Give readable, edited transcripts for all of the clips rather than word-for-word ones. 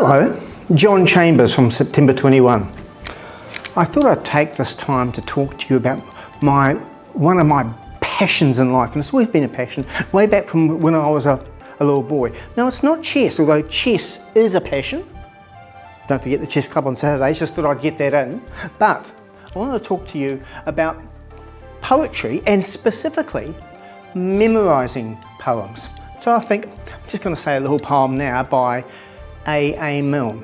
Hello, John Chambers from September 21. I thought I'd take this time to talk to you about one of my passions in life, and it's always been a passion, way back from when I was a little boy. Now, it's not chess, although chess is a passion. Don't forget the chess club on Saturdays, just thought I'd get that in. But I want to talk to you about poetry, and specifically memorising poems. So I think I'm just going to say a little poem now by A. Milne.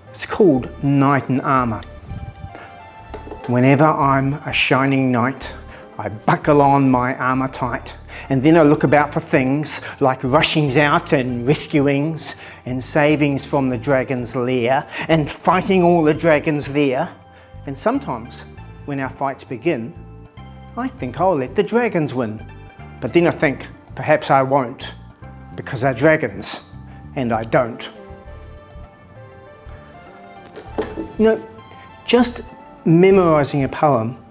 It's called Knight in Armour. Whenever I'm a shining knight, I buckle on my armour tight, and then I look about for things like rushings out and rescuings and savings from the dragon's lair and fighting all the dragons there. And sometimes when our fights begin, I think I'll let the dragons win. But then I think perhaps I won't, because they're dragons and I don't. You know, just memorising a poem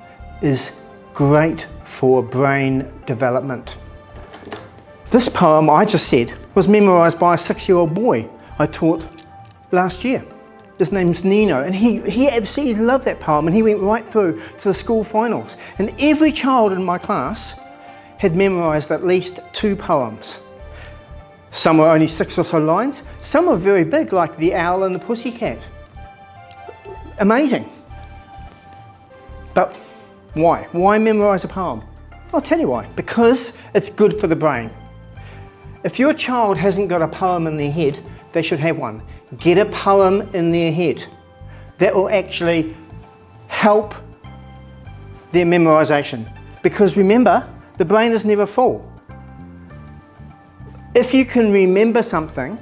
is great for brain development. This poem I just said was memorised by a 6-year-old boy I taught last year. His name's Nino, and he absolutely loved that poem, and he went right through to the school finals. And every child in my class had memorised at least 2 poems. Some were only 6 or so lines, some were very big, like The Owl and the Pussycat. Amazing. But why? Why memorise a poem? I'll tell you why. Because it's good for the brain. If your child hasn't got a poem in their head, they should have one. Get a poem in their head. That will actually help their memorisation. Because remember, the brain is never full. If you can remember something,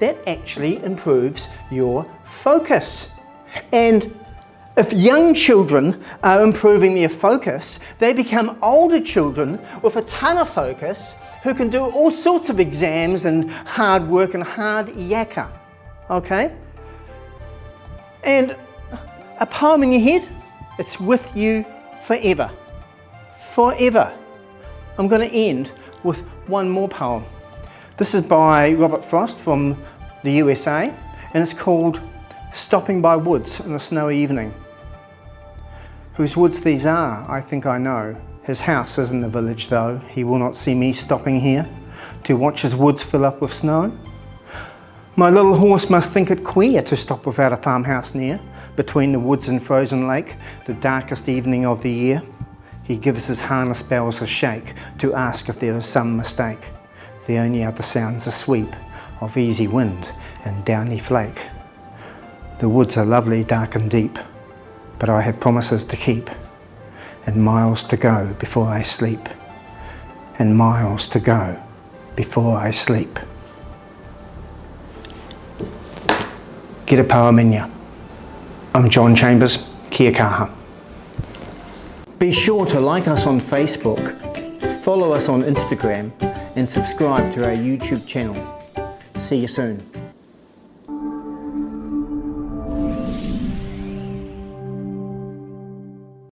that actually improves your focus. And if young children are improving their focus, they become older children with a ton of focus who can do all sorts of exams and hard work and hard yakka. Okay? And a poem in your head, it's with you forever. Forever. I'm going to end with one more poem. This is by Robert Frost from the USA, and it's called Stopping by Woods in a Snowy Evening. Whose woods these are, I think I know. His house is in the village though. He will not see me stopping here to watch his woods fill up with snow. My little horse must think it queer to stop without a farmhouse near, between the woods and frozen lake, the darkest evening of the year. He gives his harness bells a shake to ask if there is some mistake. The only other sound's a sweep of easy wind and downy flake. The woods are lovely, dark and deep, but I have promises to keep, and miles to go before I sleep, and miles to go before I sleep. Get a poem in ya. I'm John Chambers, kia kaha. Be sure to like us on Facebook, follow us on Instagram, and subscribe to our YouTube channel. See you soon.